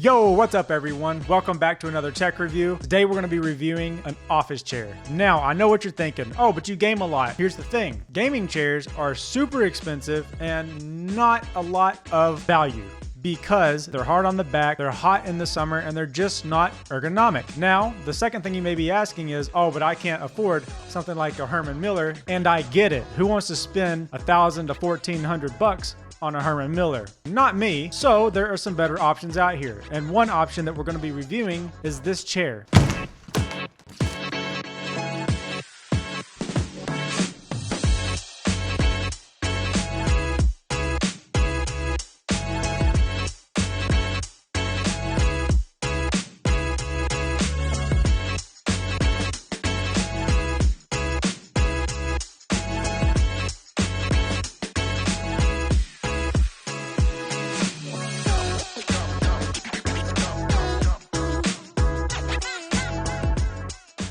Yo, what's up everyone? Welcome back to another tech review. Today we're going to be reviewing an office chair. Now, I know what you're thinking. Oh, but you game a lot. Here's the thing. Gaming chairs are super expensive and not a lot of value because they're hard on the back, they're hot in the summer, and they're just not ergonomic. Now, the second thing you may be asking is, oh, but I can't afford something like a Herman Miller, and I get it. Who wants to spend $1,000 to $1,400 on a Herman Miller? Not me. So there are some better options out here. And one option that we're going to be reviewing is this chair.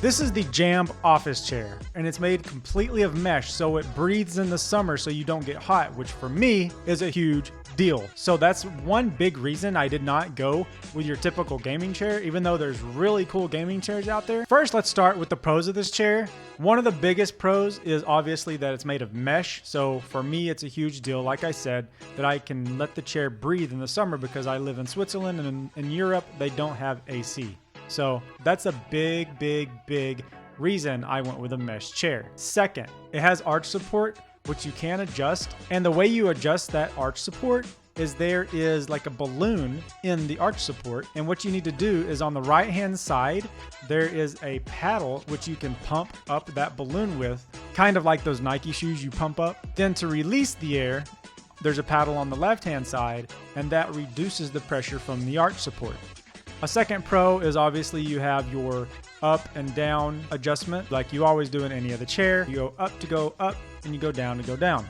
This is the Jamb office chair, and it's made completely of mesh, so it breathes in the summer so you don't get hot, which for me is a huge deal. So that's one big reason I did not go with your typical gaming chair, even though there's really cool gaming chairs out there. First, let's start with the pros of this chair. One of the biggest pros is obviously that it's made of mesh. So for me, it's a huge deal, like I said, that I can let the chair breathe in the summer because I live in Switzerland, and in Europe, they don't have AC. So that's a big reason I went with a mesh chair. Second, it has arch support, which you can adjust. And the way you adjust that arch support is there is like a balloon in the arch support. And what you need to do is on the right-hand side, there is a paddle which you can pump up that balloon with, kind of like those Nike shoes you pump up. Then to release the air, there's a paddle on the left-hand side, and that reduces the pressure from the arch support. A second pro is obviously you have your up and down adjustment like you always do in any other chair. You go up to go up and you go down to go down.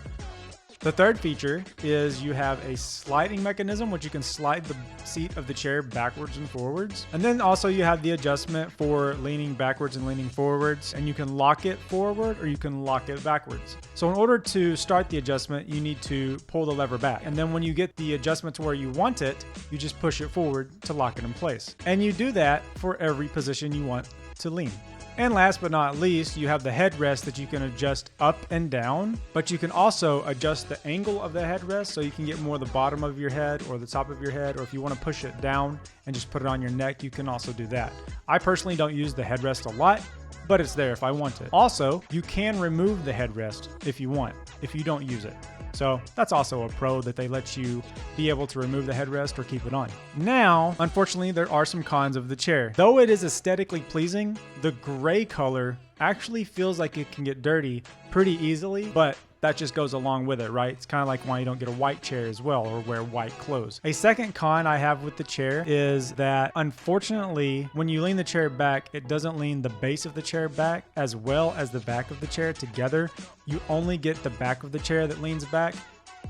The third feature is you have a sliding mechanism, which you can slide the seat of the chair backwards and forwards. And then also you have the adjustment for leaning backwards and leaning forwards, and you can lock it forward or you can lock it backwards. So in order to start the adjustment, you need to pull the lever back. And then when you get the adjustment to where you want it, you just push it forward to lock it in place. And you do that for every position you want to lean. And last but not least, you have the headrest that you can adjust up and down, but you can also adjust the angle of the headrest so you can get more the bottom of your head or the top of your head, or if you want to push it down and just put it on your neck, you can also do that. I personally don't use the headrest a lot, but it's there if I want it. Also, you can remove the headrest if you want, if you don't use it. So that's also a pro that they let you be able to remove the headrest or keep it on. Now, unfortunately, there are some cons of the chair. Though it is aesthetically pleasing, the gray color actually feels like it can get dirty pretty easily, but that just goes along with it, right? It's kind of like why you don't get a white chair as well or wear white clothes. A second con I have with the chair is that unfortunately, when you lean the chair back, it doesn't lean the base of the chair back as well as the back of the chair together. You only get the back of the chair that leans back,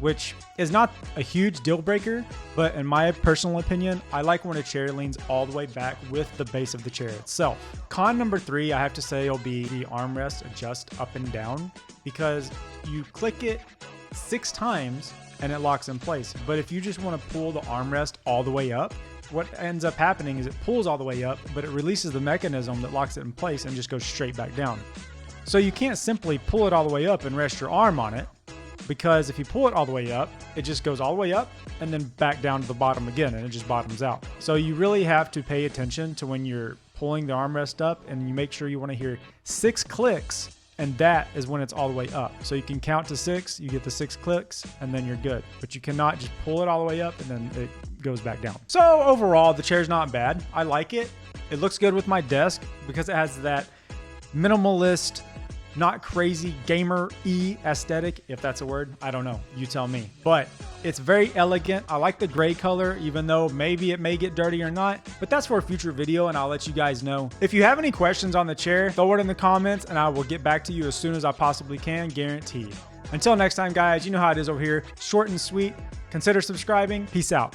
which is not a huge deal breaker, but in my personal opinion, I like when a chair leans all the way back with the base of the chair itself. Con number 3, I have to say, will be the armrest adjust up and down, because you click it 6 times and it locks in place. But if you just want to pull the armrest all the way up, what ends up happening is it pulls all the way up, but it releases the mechanism that locks it in place and just goes straight back down. So you can't simply pull it all the way up and rest your arm on it, because if you pull it all the way up, it just goes all the way up and then back down to the bottom again, and it just bottoms out. So you really have to pay attention to when you're pulling the armrest up, and you make sure you want to hear 6 clicks, and that is when it's all the way up. So you can count to 6, you get the 6 clicks, and then you're good. But you cannot just pull it all the way up and then it goes back down. So overall, the chair's not bad. I like it. It looks good with my desk because it has that minimalist, not crazy gamer-y aesthetic, if that's a word. I don't know. You tell me. But it's very elegant. I like the gray color, even though maybe it may get dirty or not. But that's for a future video, and I'll let you guys know. If you have any questions on the chair, throw it in the comments, and I will get back to you as soon as I possibly can, guaranteed. Until next time, guys, you know how it is over here. Short and sweet. Consider subscribing. Peace out.